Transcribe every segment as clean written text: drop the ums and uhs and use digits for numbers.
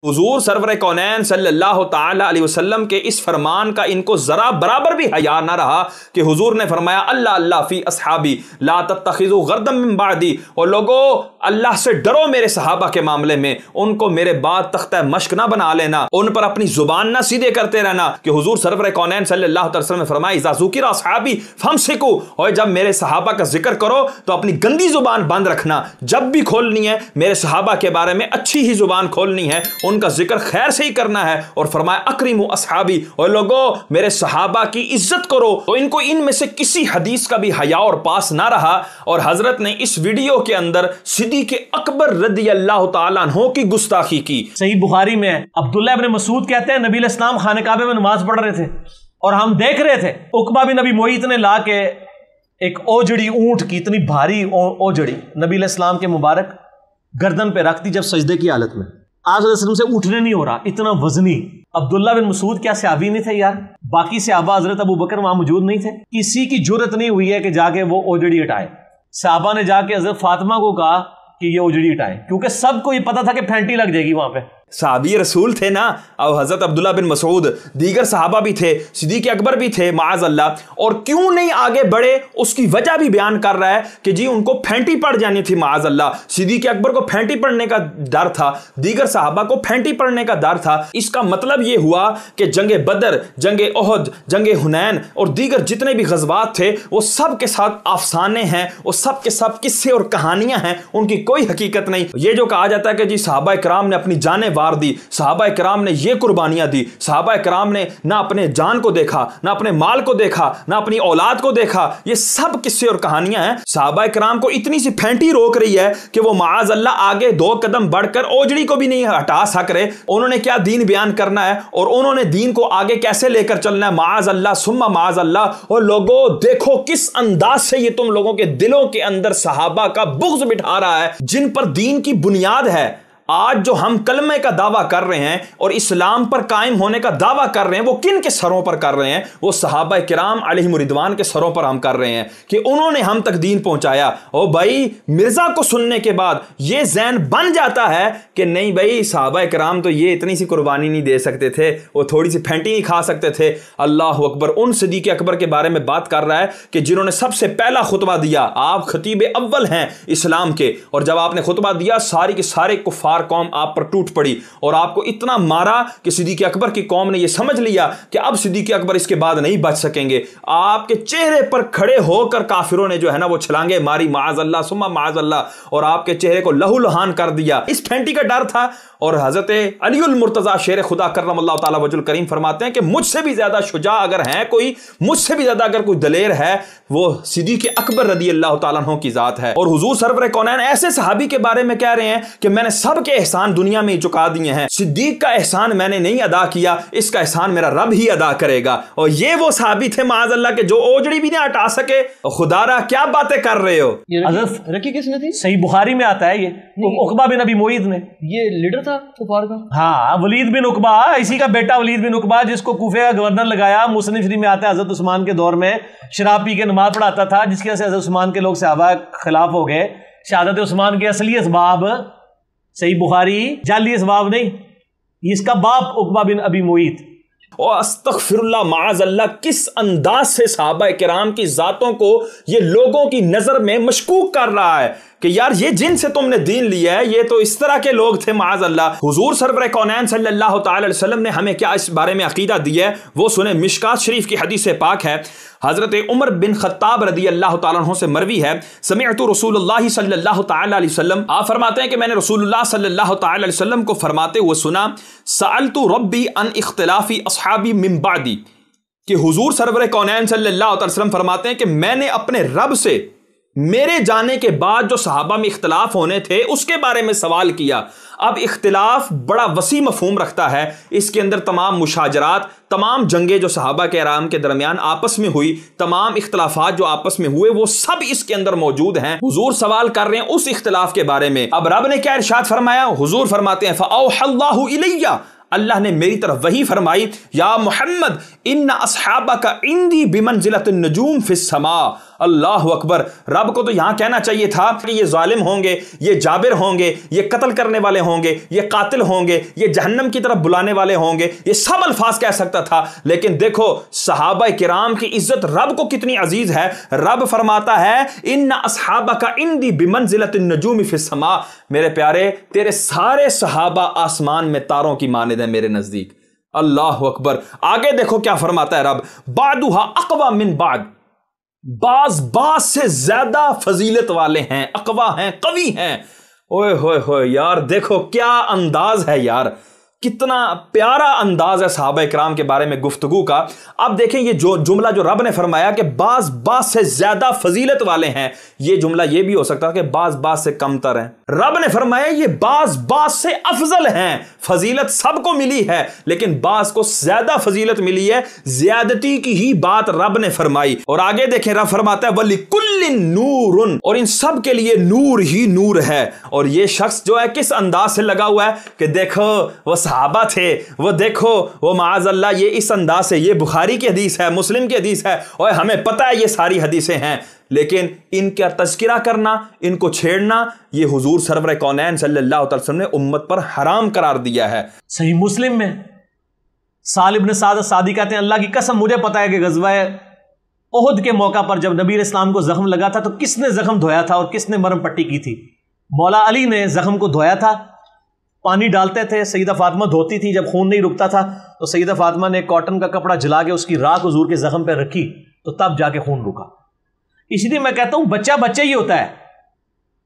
हुजूर server कौनैन सल्लल्लाहु ताला अलैहि वसल्लम के इस फरमान का इनको जरा बराबर भी हया ना रहा कि हुजूर ने फरमाया अल्लाह अल्लाह फी अस्हाबी ला तत्तखिज़ू गर्दम मिन बादी, और लोगों अल्लाह से डरो मेरे सहाबा के मामले में, उनको मेरे बाद तख्ता मश्क ना बना लेना, उन पर अपनी जुबान ना सीधे करते रहना। कि हुजूर सरवर कौनैन सल्लल्लाहु अलैहि वसल्लम ने फरमाया इज़ा ज़ुकिरा अस्हाबी फमसिकू, और जब मेरे सहाबा का जिक्र करो तो अपनी गंदी जुबान बंद रखना, जब भी खोलनी है मेरे सहाबा के बारे में अच्छी ही जुबान खोलनी है, उनका जिक्र खैर से ही करना है। और फरमाया अकरीमु अस्हाबी, और लोगों मेरे सहाबा की इज्जत करो। तो इनको इनमें से किसी हदीस का भी हया और पास ना रहा, और हजरत ने इस वीडियो के अंदर सिद्दीक़ अकबर रदियल्लाहु ताला अन्हु की गुस्ताखी की। सही बुखारी में अब्दुल्लाह इब्न मसूद कहते हैं नबी अलैहिस्सलाम खाने काबे में नमाज पढ़ रहे थे और हम देख रहे थे। उकबा बिन अबी मुईत ने ला के एक ओजड़ी ऊंट की, इतनी भारी ओजड़ी नबी अलैहिस्सलाम के मुबारक गर्दन पे रख दी जब सजदे की हालत में। आप से उठने नहीं हो रहा, इतना वजनी। अब्दुल्लाह बिन मसूद क्या सहाबी नहीं थे यार? बाकी सहाबा हजरत अबू बकर वहां मौजूद नहीं थे? किसी की जुर्रत नहीं हुई है कि जाके वो ओजड़ी हटाए। सहाबा ने जाके हजरत फातिमा को कहा कि ये ओजड़ी हटाए, क्योंकि सबको ये पता था कि फैंटी लग जाएगी वहां पे। सहाबी रसूल थे ना, और हजरत अब्दुल्लाह बिन मसूद, दीगर सहाबा भी थे, सिद्दीक़ अकबर भी थे माअज़ अल्लाह, और क्यों नहीं आगे बढ़े उसकी वजह भी बयान कर रहा है कि जी उनको फैंटी पड़ जानी थी माअज़ अल्लाह। सिद्दीक़ अकबर को फैंटी पड़ने का डर था, दीगर सहाबा को फैंटी पड़ने का डर था। इसका मतलब ये हुआ कि जंगे बदर, जंगे ओहद, जंगे हुनैन और दीगर जितने भी गज़वात थे वो सब के साथ अफसाने हैं, वो सब के सब किस्से और कहानियां हैं, उनकी कोई हकीकत नहीं। ये जो कहा जाता है कि जी सहाबा इकराम ने अपनी जानें दी, सहाबा इकराम ने ये कुर्बानियां दी, सहाबा इकराम ने ना अपने जान को देखा, ना अपने माल को देखा, ना अपनी औलाद को देखा, ये सब किस्से और कहानियां हैं। सहाबा इकराम को इतनी सी फैंटी रोक रही है कि वो माअज़ अल्लाह आगे 2 कदम बढ़कर ओजड़ी को भी नहीं हटा सक रहे। उन्होंने क्या दीन बयान करना है और उन्होंने दीन को आगे कैसे लेकर चलना है, माअज़ अल्लाह सुम्मा माअज़ अल्लाह। और लोगों देखो किस अंदाज से ये तुम लोगों के दिलों के अंदर सहाबा का बुग़्ज़ बिठा रहा है, जिन पर दीन की बुनियाद है। आज जो हम कलमे का दावा कर रहे हैं और इस्लाम पर कायम होने का दावा कर रहे हैं, वो किन के सरों पर कर रहे हैं? वो सहाबा किराम अलैहिम रिदवान के सरों पर हम कर रहे हैं कि उन्होंने हम तक दीन पहुंचाया। ओ भाई, मिर्जा को सुनने के बाद ये ज़हन बन जाता है कि नहीं भाई, सहाबा किराम तो ये इतनी सी कुर्बानी नहीं दे सकते थे, वो थोड़ी सी फैंटी नहीं खा सकते थे। अल्लाह अकबर, उन सिद्दीक़ अकबर के बारे में बात कर रहा है कि जिन्होंने सबसे पहला खुतबा दिया। आप खतीब अव्वल हैं इस्लाम के, और जब आपने खुतबा दिया सारी के सारे कुफार कौम आप पर टूट पड़ी और आपको इतना मारा कि सिद्दीक़ अकबर की कौम ने यह समझ लिया कि अब सिद्दीक़ अकबर इसके बाद नहीं बच सकेंगे। आपके चेहरे पर खड़े होकर काफिरों ने जो है ना वो छलांगे मारी, माअज़ अल्लाह सुम्मा माअज़ अल्लाह, और आपके चेहरे को लहूलुहान कर दिया। इस फैंटी का डर था। और हजरत अलीउल मुर्तज़ा शेर खुदा करमल्लाहु ताला वजुल करीम फरमाते हैं कि मुझसे भी ज्यादा शुजा अगर है कोई, मुझसे भी ज्यादा अगर कोई दलेर है, वो सिद्दीक़ अकबर रदियल्लाहु ताला अन्हु की जात है। और हुजूर सरवर कौनैन ऐसे सहाबी के बारे में कह रहे हैं कि मैंने सबके एहसान दुनिया में ही चुका दिए हैं, सिद्दीक का एहसान मैंने नहीं अदा किया, इसका एहसान मेरा रब ही अदा करेगा। और ये वो सहाबी थे माअज़ अल्लाह के जो ओजड़ी भी नहीं हटा सके। खुदारा क्या बातें कर रहे हो? रखी किसने थी? सही बुखारी में आता है ये, उकबा बिन अबी मुईत ने। ये लीडर था कुफार का? हाँ, वलीद बिन उकबा, इसी का बेटा वलीद बिन उकबा, जिसको कूफे का गवर्नर लगाया। मुस्लिम शरीफ में आता है हजरत उस्मान के दौर में शराब पी के नमाज पढ़ाता था, जिसकी वजह से हजरत उस्मान के लोग सहाबा खिलाफ हो गए। शहादत उस्मान के असली असबाब, सही बुखारी, जाली असबाब नहीं, इसका बाप उकबा बिन अबी मुईत। और अस्तगफिरुल्लाह माअज़ अल्लाह, किस अंदाज से सहाबा किराम की जातों को ये लोगों की नजर में मशकूक कर रहा है कि यार ये जिनसे तुमने दीन लिया है ये तो इस तरह के लोग थे माअज़ अल्लाह। हुजूर सरवर कौनैन सल्लल्लाहु ताला अलैहि वसल्लम ने हमें क्या इस बारे में अकीदा दिया है वो सुने। मिशकात शरीफ की हदीस पाक है, हजरत उमर बिन खत्ताब रदियल्लाहु ताला अन्हु से मरवी है, समिअतु रसूलुल्लाह सल्लल्लाहु ताला अलैहि वसल्लम, आप फरमाते हैं कि मैंने रसूलुल्लाह सल्लल्लाहु ताला अलैहि वसल्लम को फरमाते हुए सुना, सअलतु रब्बी अन इख्तिलाफी अस्हाबी मिन बादी, कि हुजूर सरवर कौनैन सल्लल्लाहु अलैहि वसल्लम फरमाते हैं कि मैंने अपने रब से मेरे जाने के बाद जो सहाबा में इख्तिलाफ होने थे उसके बारे में सवाल किया। अब इख्तिलाफ बड़ा वसी मफहूम रखता है, इसके अंदर तमाम मुशाजरात, तमाम जंगें जो सहाबा के कराम के दरमियान आपस में हुई, तमाम इख्तिलाफात जो आपस में हुए वो सब इसके अंदर मौजूद हैं। हुजूर सवाल कर रहे हैं उस इख्तिलाफ के बारे में। अब रब ने क्या इरशाद फरमाया? हुजूर फरमाते हैं फ़अौहल्लाहु इलैया, अल्लाह ने मेरी तरफ वही फरमाई, या मोहम्मद इन्ना अस्हाबका इंदी बिमंजिलतिन नजूम फिस समा, اللہ اکبر. رب کو تو یہاں کہنا چاہیے تھا کہ یہ ظالم ہوں گے, یہ جابر ہوں گے, یہ قتل کرنے والے ہوں گے, یہ قاتل ہوں گے, یہ جہنم کی طرف بلانے والے ہوں گے, یہ سب الفاظ کہہ سکتا تھا. لیکن دیکھو صحابہ کرام کی عزت رب کو کتنی عزیز ہے. رب فرماتا ہے ان اصحابک عندی بمنزلۃ النجوم فی السماء, میرے پیارے تیرے سارے صحابہ آسمان میں تاروں کی مانند ہیں میرے نزدیک. اللہ اکبر. آگے دیکھو کیا فرماتا ہے رب, بعدھا اقوی من بعد, بعض سے زیادہ فضیلت والے ہیں, اقوی ہیں, قوی ہیں. اوئے ہوئے ہوئے یار, دیکھو کیا انداز ہے یار, کتنا پیارا انداز ہے صحابہ کرام کے بارے میں گفتگو کا. اب دیکھیں یہ جو جملہ جو رب نے فرمایا کہ بعض سے زیادہ فضیلت والے ہیں, یہ جملہ یہ بھی ہو سکتا ہے کہ بعض سے کم تر ہیں. رب نے فرمایا یہ بعض سے افضل ہیں. فضیلت سب کو ملی ہے لیکن بعض کو زیادہ فضیلت ملی ہے, زیادتی کی ہی بات رب نے فرمائی. اور آگے دیکھیں رب فرماتا ہے وَلِكُلٍّ نُورٌ, اور ان سب کے لیے نور ہی نور ہے. اور یہ شخص جو ہے کس انداز سے لگا ہوا ہے کہ دیکھو وہ صحابہ تھے, وہ دیکھو وہ معاذ اللہ یہ اس انداز سے, یہ بخاری کی حدیث ہے, مسلم کی حدیث ہے, اور ہمیں پتہ ہے یہ ساری حدیثیں ہیں, لیکن ان کا تذکرہ کرنا, ان کو چھیڑنا, یہ حضور سرور کونین صلی اللہ علیہ وسلم نے امت پر حرام قرار دیا ہے. صحیح مسلم میں سہل بن سعد سعدی کہتے ہیں اللہ کی قسم مجھے پتہ ہے کہ غزوہ احد کے موقع پر جب نبی علیہ السلام کو زخم لگا تھا تو کس نے زخم دھویا تھا اور کس نے مرہم پٹی کی تھی؟ مولا علی نے زخم کو دھویا تھا, پانی ڈالتے تھے, سیدہ فاطمہ دھوتی تھی, جب خون نہیں رکتا تھا تو سیدہ فاطمہ نے کاٹن کا کپڑا جلا کے اس کی راکھ حضور کے زخم پہ رکھی تو تب جا کے خون رکا. اس لیے میں کہتا ہوں بچہ ہی ہوتا ہے.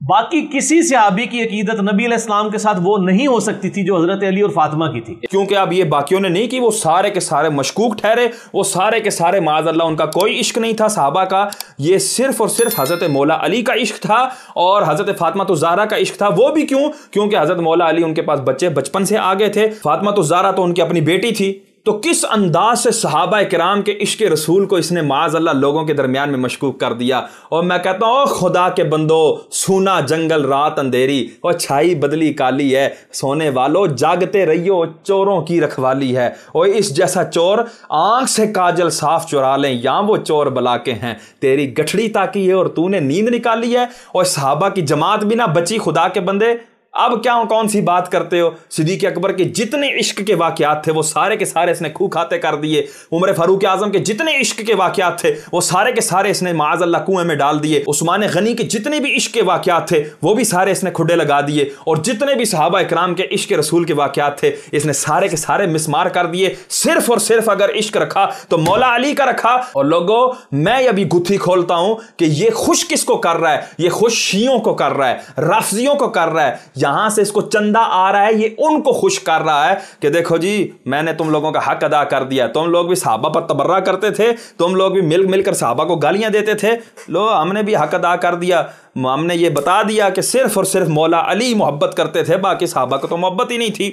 باقی کسی صحابی کی عقیدت نبی علیہ السلام کے ساتھ وہ نہیں ہو سکتی تھی جو حضرت علی اور فاطمہ کی تھی, کیونکہ اب یہ باقیوں نے نہیں کی, وہ سارے کے سارے مشکوک ٹھہرے, وہ سارے کے سارے معاذ اللہ ان کا کوئی عشق نہیں تھا صحابہ کا. یہ صرف اور صرف حضرت مولا علی کا عشق تھا اور حضرت فاطمہ الزہرا کا عشق تھا. وہ بھی کیونکہ حضرت مولا علی ان کے پاس بچے بچپن سے آگے تھے, فاطمہ الزہرا تو ان کی اپنی بیٹی تھی. تو کس انداز سے صحابہ کرام کے عشق رسول کو اس نے معاذ اللہ لوگوں کے درمیان میں مشکوک کر دیا. اور میں کہتا ہوں خدا کے بندو, سونا جنگل رات اندھیری اور چھائی بدلی کالی ہے, سونے والو جاگتے رہیو چوروں کی رکھوالی ہے. اور اس جیسا چور آنکھ سے کاجل صاف چرا لیں یا وہ چور بلا کے ہیں, تیری گٹھڑی تاکی ہے اور تو نے نیند نکالی ہے. اور صحابہ کی جماعت بھی نہ بچی خدا کے بندے. اب کون سی بات کرتے ہو؟ صدیق اکبر کے جتنے عشق کے واقعات تھے وہ سارے کے سارے اس نے کھو کھاتے کر دیے. عمر فاروق اعظم کے جتنے عشق کے واقعات تھے وہ سارے کے سارے اس نے معاذ اللہ کنویں میں ڈال دیے. عثمان غنی کے جتنے بھی عشق کے واقعات تھے وہ بھی سارے اس نے کھڈے لگا دیے. اور جتنے بھی صحابہ اکرام کے عشق رسول کے واقعات تھے اس نے سارے کے سارے مسمار کر دیے. صرف اور صرف اگر عشق رکھا تو مولا علی کا رکھا. اور لوگوں میں ابھی گتھی کھولتا ہوں کہ یہ خوش کس کو کر رہا ہے؟ یہ خوش شیعوں کو کر رہا ہے, رافضیوں کو کر رہا ہے. یہاں سے اس کو چندہ آ رہا ہے, یہ ان کو خوش کر رہا ہے کہ دیکھو جی میں نے تم لوگوں کا حق ادا کر دیا. تم لوگ بھی صحابہ پر تبرہ کرتے تھے, تم لوگ بھی مل کر صحابہ کو گالیاں دیتے تھے, لو ہم نے بھی حق ادا کر دیا. ہم نے یہ بتا دیا کہ صرف اور صرف مولا علی محبت کرتے تھے, باقی صحابہ کو تو محبت ہی نہیں تھی.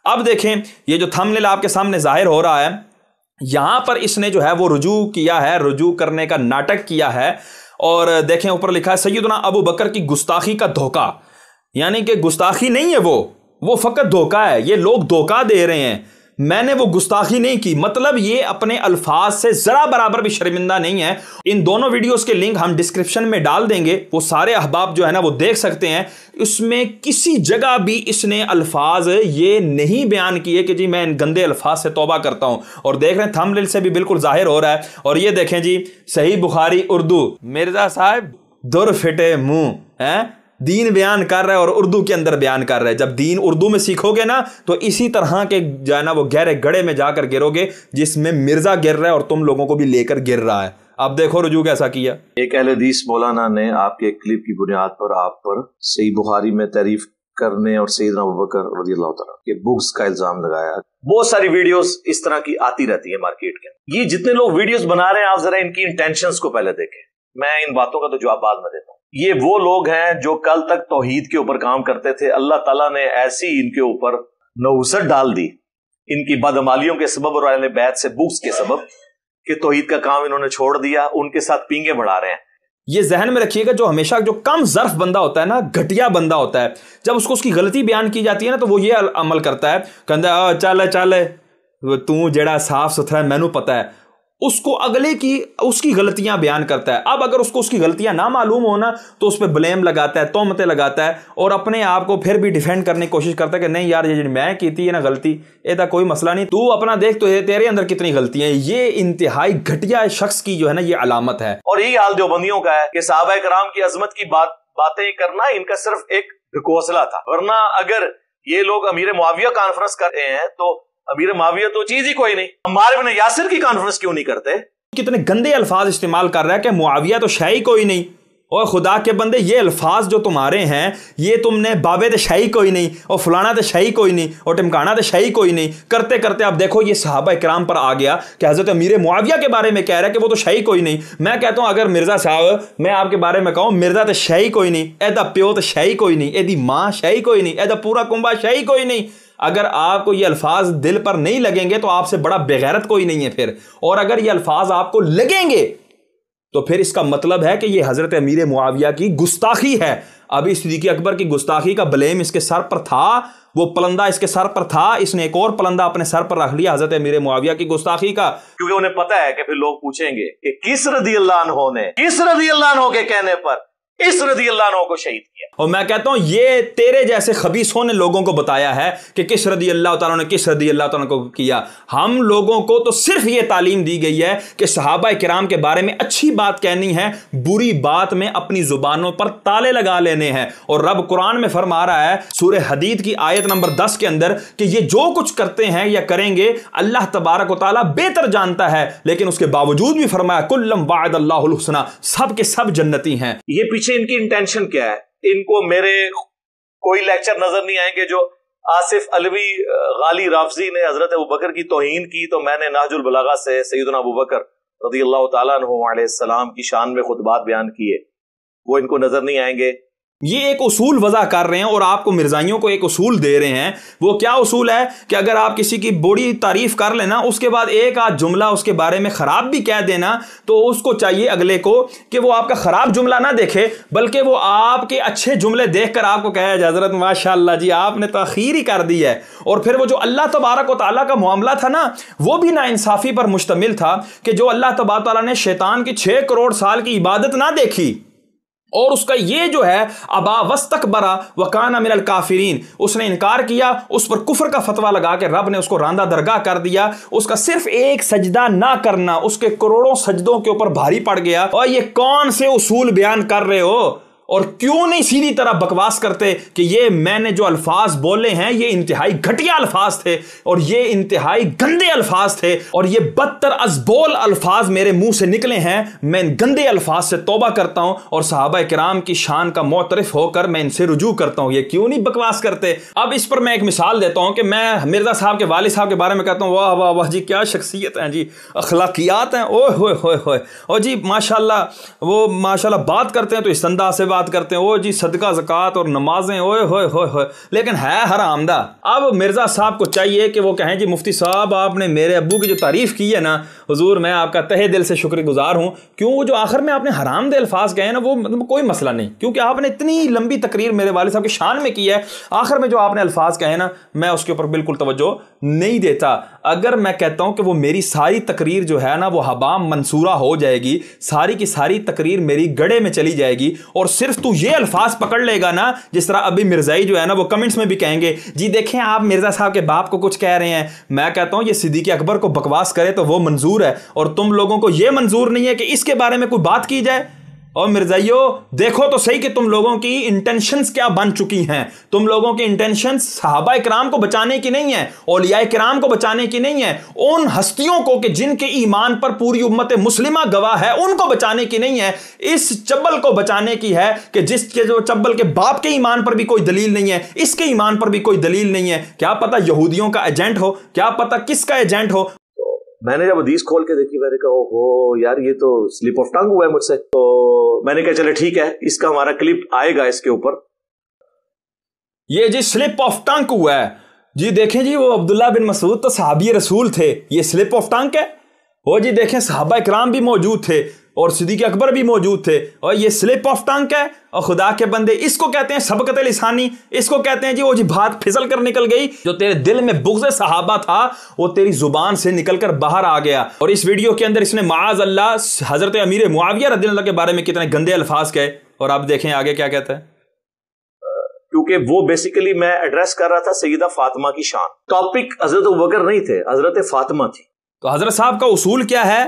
اب دیکھیں یہ جو تھمبنیل آپ کے سامنے ظاہر ہو رہا ہے, یہاں پر اس نے جو ہے وہ رجوع کیا ہے, رجوع کرنے کا ناٹک کیا ہے. اور دیکھیں اوپر لکھا ہے سیدنا ابو بکر کی گستاخی کا دھوکہ, یعنی کہ گستاخی نہیں ہے وہ فقط دھوکہ ہے. یہ لوگ دھوکہ دے رہے ہیں, میں نے وہ گستاخی نہیں کی. مطلب یہ اپنے الفاظ سے ذرا برابر بھی شرمندہ نہیں ہے. ان دونوں ویڈیوز کے لنک ہم ڈسکرپشن میں ڈال دیں گے, وہ سارے احباب جو ہے نا وہ دیکھ سکتے ہیں. اس میں کسی جگہ بھی اس نے الفاظ یہ نہیں بیان کیے کہ جی میں ان گندے الفاظ سے توبہ کرتا ہوں. اور دیکھ رہے ہیں تھمبنیل سے بھی بالکل ظاہر ہو رہا ہے. اور یہ دیکھیں جی صحیح بخاری اردو, مرزا صاحب در پھٹے منہ ہیں, دین بیان کر رہا ہے اور اردو کے اندر بیان کر رہا ہے. جب دین اردو میں سیکھو گے نا تو اسی طرح کے جو ہے نا وہ گہرے گڑھے میں جا کر گرو گے جس میں مرزا گر رہا ہے اور تم لوگوں کو بھی لے کر گر رہا ہے. اب دیکھو رجوع کیسا کیا. ایک اہل حدیث مولانا نے آپ کے کلپ کی بنیاد پر آپ پر صحیح بخاری میں تعریف کرنے اور سیدنا ابوبکر رضی اللہ تعالیٰ کے بغض کا الزام لگایا. بہت ساری ویڈیوز اس طرح کی آتی رہتی ہیں مارکیٹ کے. یہ جتنے لوگ ویڈیوز بنا رہے ہیں آپ ذرا ان کی انٹینشنز کو پہلے دیکھیں. میں ان باتوں کا تو جواب بعد میں دیتا ہوں. یہ وہ لوگ ہیں جو کل تک توحید کے اوپر کام کرتے تھے, اللہ تعالیٰ نے ایسی ان کے اوپر نحوست ڈال دی ان کی بدعمالیوں کے سبب اور اہل بیت سے بغض کے سبب کہ توحید کا کام انہوں نے چھوڑ دیا, ان کے ساتھ پینگے بڑھا رہے ہیں. یہ ذہن میں رکھیے گا جو ہمیشہ جو کم ظرف بندہ ہوتا ہے نا, گھٹیا بندہ ہوتا ہے, جب اس کو اس کی غلطی بیان کی جاتی ہے نا تو وہ یہ عمل کرتا ہے, کہتا ہے چل تو جڑا صاف ستھرا ہے مینوں پتہ ہے. उसको अगले की उसकी गलतियां बयान करता है। अब अगर उसको उसकी गलतियां ना मालूम हो ना तो उस पर ब्लेम लगाता है, तोहमतें लगाता है और अपने आप को फिर भी डिफेंड करने की कोशिश करता है कि नहीं यार ये मैं की थी ना गलती, ये कोई मसला नहीं, तू अपना देख तो तेरे अंदर कितनी गलतियां हैं। ये इंतहाई घटिया शख्स की जो है ना ये अलामत है। और यही हाल देवबंदियों का है कि सहाबा कराम की अजमत की बातें करना इनका सिर्फ एक ढकोसला था, वरना अगर ये लोग अमीर मुआविया कॉन्फ्रेंस कर रहे हैं तो अमीर मुआविया तो चीज ही कोई नहीं। अम्मार इब्न यासिर की कॉन्फ्रेंस क्यों नहीं करते? कितने गंदे अल्फाज इस्तेमाल कर रहा है कि मुआविया तो शाही कोई नहीं, और खुदा के बंदे ये अल्फाज जो तुम्हारे हैं ये तुमने बाबे तो शाही कोई नहीं और फलाना तो शाही कोई नहीं और टिमकाना तो शाही कोई नहीं करते करते अब देखो ये सहाबा इकराम पर आ गया कि हजरत अमीर मुआविया के बारे में कह रहा है कि वो तो शाही कोई नहीं। मैं कहता हूं अगर मिर्जा साहब मैं आपके बारे में कहूं मिर्जा तो शाही कोई नहीं, एदा प्यो तो शाही कोई नहीं, एदी माँ शाही कोई नहीं, एदा पूरा कुंबा शाही कोई नहीं। अगर आपको ये अल्फाज दिल पर नहीं लगेंगे तो आपसे बड़ा बेगैरत कोई नहीं है फिर, और अगर ये अल्फाज आपको लगेंगे तो फिर इसका मतलब है कि ये हजरत अमीर मुआविया की गुस्ताखी है। अभी सिद्दीक़ अकबर की गुस्ताखी का ब्लेम इसके सर पर था, वो पलंदा इसके सर पर था, इसने एक और पलंदा अपने सर पर रख लिया हजरत अमीर मुआविया की गुस्ताखी का, क्योंकि उन्हें पता है कि फिर लोग पूछेंगे कि किस रज़ियल्लाहु अन्हु ने किस रज़ियल्लाहु अन्हु के कहने पर इस रज़ियल्लाहु अन्हु को शहीद किया। और मैं कहता हूं ये तेरे जैसे खबीसों ने लोगों को बताया है कि किस रज़ियल्लाहु तआला ने किस रज़ियल्लाहु तआला को किया। हम लोगों को तो सिर्फ ये तालीम दी गई है कि सहाबा किराम के बारे में अच्छी बात कहनी है, बुरी बात में अपनी जुबानों पर ताले लगा लेने हैं। और रब कुरान में फरमा रहा है सूरह हदीद की आयत नंबर 10 के अंदर कि ये जो कुछ करते हैं या करेंगे अल्लाह तबारक व तआला बेहतर जानता है, लेकिन उसके बावजूद भी फरमाया कुल्लम वाअदल्लाहुल हुस्ना, सब के सब जन्नती हैं। ये पीछे इनकी इंटेंशन क्या है? इनको मेरे कोई लेक्चर नजर नहीं आएंगे जो आसिफ अलवी गाली राफजी ने हजरत अबू बकर की तौहीन की तो मैंने नाजुल बलागा से सैयदना अबू बकर रज़ियल्लाहु ताला अन्हु अलैहिस्सलाम की शान में खुतबात बयान किए, वो इनको नजर नहीं आएंगे। ये एक उसूल वज़ा कर रहे हैं और आपको मिर्जाइयों को एक उसूल दे रहे हैं। वो क्या उसूल है कि अगर आप किसी की बड़ी तारीफ कर लेना उसके बाद एक आध जुमला उसके बारे में ख़राब भी कह देना तो उसको चाहिए अगले को कि वो आपका ख़राब जुमला ना देखे बल्कि वो आपके अच्छे जुमले देखकर आपको कहे हज़रत माशाअल्लाह जी आपने ताख़ीर ही कर दी है। और फिर वो जो अल्लाह तबारक व तआला का मामला था ना वो भी नाइंसाफ़ी पर मुश्तमिल था कि जो अल्लाह तबारक व तआला ने शैतान की 6 करोड़ साल की इबादत ना देखी और उसका ये जो है अबा वस्तकबरा वकाना मिनल काफिरीन, उसने इनकार किया, उस पर कुफर का फतवा लगा के रब ने उसको रांदा दरगाह कर दिया। उसका सिर्फ एक सजदा ना करना उसके करोड़ों सजदों के ऊपर भारी पड़ गया। और ये कौन से उसूल बयान कर रहे हो और क्यों नहीं सीधी तरह बकवास करते कि ये मैंने जो अल्फाज बोले हैं ये इंतहाई घटिया अल्फाज थे और ये इंतहाई गंदे अल्फाज थे और ये बदतर अज़बोल अल्फाज मेरे मुंह से निकले हैं। मैं इन गंदे अल्फाज से तौबा करता हूं और सहाबा किराम की शान का मोतरफ होकर मैं इनसे रुजू करता हूं। ये क्यों नहीं बकवास करते? अब इस पर मैं एक मिसाल देता हूं कि मैं मिर्जा साहब के वालिद साहब के बारे में कहता हूं वाह वाह वाह जी क्या शख्सियत हैं जी, अखलाकियात हैं, ओए होए होए होए, और जी माशाल्लाह वो माशाल्लाह बात करते हैं तो इस अंदाज से बात करते हैं, ओ जी सदका ज़कात और नमाजें, ओए होए होए होए, लेकिन है हरामदा। अब मिर्जा साहब को चाहिए कि वो कहें जी मुफ्ती साहब आपने मेरे अब्बू की जो तारीफ की है ना हुजूर मैं आपका तहे दिल से शुक्रगुजार हूं। क्यों? वो जो आखिर में आपने हराम दे अल्फाज कहे ना वो मतलब कोई मसला नहीं, क्योंकि आपने इतनी लंबी तकरीर मेरे वालिद साहब की शान में की है, आखिर में जो आपने अल्फाज कहे ना मैं उसके ऊपर बिल्कुल तवज्जो नहीं देता। अगर मैं कहता हूं कि वो मेरी सारी तकरीर जो है ना वो हबाम मंसूरा हो जाएगी, सारी की सारी तकरीर मेरी गड़े में चली जाएगी और सिर्फ तू ये अल्फाज पकड़ लेगा ना जिस तरह अभी मिर्जाई जो है ना वो कमेंट्स में भी कहेंगे जी देखें आप मिर्जा साहब के बाप को कुछ कह रहे हैं। मैं कहता हूं ये सिद्दीक़ अकबर को बकवास करे तो वो मंजूर है और तुम लोगों को ये मंजूर नहीं है कि इसके बारे में कोई बात की जाए। और मिर्जाइयों देखो तो सही कि तुम लोगों की इंटेंशंस क्या बन चुकी हैं। तुम लोगों की इंटेंशंस सहाबा इकराम को बचाने की नहीं है, औलिया इकराम को बचाने की नहीं है, उन हस्तियों को कि जिनके ईमान पर पूरी उम्मत मुस्लिमा गवाह है उनको बचाने की नहीं है, इस चब्बल को बचाने की है कि जिसके जो चब्बल के बाप के ईमान पर भी कोई दलील नहीं है, इसके ईमान पर भी कोई दलील नहीं है। क्या पता यहूदियों का एजेंट हो, क्या पता किसका एजेंट हो। मैंने जब हदीस खोल के देखी मैंने कहा ओहो यार ये तो स्लिप ऑफ टंग हुआ है मुझसे, तो मैंने कहा चले ठीक है इसका हमारा क्लिप आएगा इसके ऊपर। ये जी स्लिप ऑफ टंग हुआ है जी, देखें जी वो अब्दुल्ला बिन मसूद तो सहाबी रसूल थे, ये स्लिप ऑफ टंग है। वो जी देखें सहाबा इकराम भी मौजूद थे, और सिद्दीक़ अकबर भी मौजूद थे। और ये स्लिप ऑफ टंग है, और खुदा के बंदे इसको कहते हैं सबकत लिसानी, इसको कहते हैं जी वो जी बात फिसल कर निकल गई, जो तेरे दिल में बुग़्ज़ सहाबा था वो तेरी जुबान से निकल कर बाहर आ गया। और इस वीडियो के अंदर इसने माअज़ अल्लाह हज़रत अमीर मुआविया रज़ियल्लाहु अन्हु के बारे में कितने गंदे अल्फाज कहे, और आप देखें आगे क्या कहता है। क्योंकि वो बेसिकली मैं एड्रेस कर रहा था सैयदा फातिमा की शान, टॉपिक हजरत अबू बकर नहीं थे, हजरत फातिमा थी। तो हजरत साहब का उसूल क्या है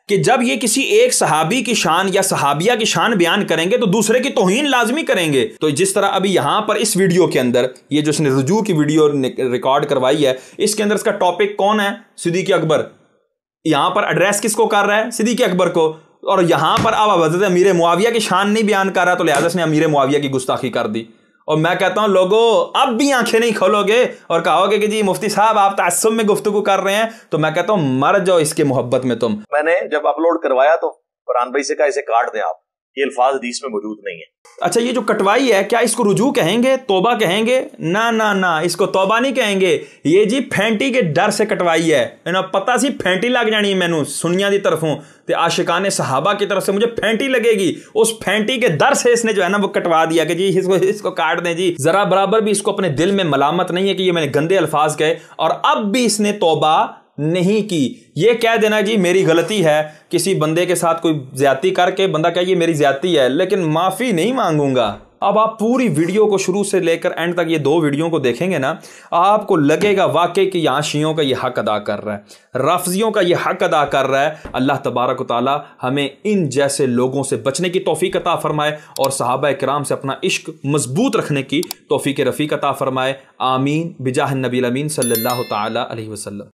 कि जब ये किसी एक सहाबी की शान या सहाबिया की शान बयान करेंगे तो दूसरे की तौहीन लाजमी करेंगे। तो जिस तरह अभी यहां पर इस वीडियो के अंदर ये जो इसने रुजू की वीडियो रिकॉर्ड करवाई है, इसके अंदर इसका टॉपिक कौन है? सिद्दीक़ अकबर। यहां पर एड्रेस किसको कर रहा है? सिद्दीक़ अकबर को। और यहां पर अब हज़रत अमीर मुआविया की शान नहीं बयान कर रहा, तो लिहाजा इसने अमीर मुआविया की गुस्ताखी कर दी। और मैं कहता हूं लोगों, अब भी आंखें नहीं खोलोगे और कहोगे कि जी मुफ्ती साहब आप तअस्सुब में गुफ्तगू कर रहे हैं, तो मैं कहता हूं मर जाओ इसके मोहब्बत में तुम। मैंने जब अपलोड करवाया तो फरहान भाई से कहा इसे काट दें आप, ये अल्फाज हदीस में मौजूद नहीं है। अच्छा, ये जो कटवाई है क्या इसको रुजू कहेंगे, तौबा कहेंगे? ना ना ना, इसको तौबा नहीं कहेंगे, ये जी फैंटी के डर से कटवाई है। इन्हें पता सी फैंटी लग जानी है मैनू सुनिया की तरफों, ते आशिकाने सहाबा की तरफ से मुझे फैंटी लगेगी, उस फैंटी के डर से इसने जो है ना वो कटवा दिया कि जी इसको काट दें जी। जरा बराबर भी इसको अपने दिल में मलामत नहीं है कि ये मैंने गंदे अल्फाज कहे, और अब भी इसने तौबा नहीं की। ये कह देना जी मेरी गलती है, किसी बंदे के साथ कोई ज्यादती करके बंदा कहे ये मेरी ज्यादती है, लेकिन माफी नहीं मांगूंगा। अब आप पूरी वीडियो को शुरू से लेकर एंड तक ये 2 वीडियो को देखेंगे ना, आपको लगेगा वाकई कि यहाँ शियों का ये हक अदा कर रहा है, रफ़ज़ियों का ये हक अदा कर रहा है। अल्लाह तबारक व तआला हमें इन जैसे लोगों से बचने की तौफीक अता फरमाए और सहाबा किराम से अपना इश्क मजबूत रखने की तौफीक रफ़ीक अता फरमाए। आमीन बिजाह नबी अमीन सल्लल्लाहु तआला अलैहि वसल्लम।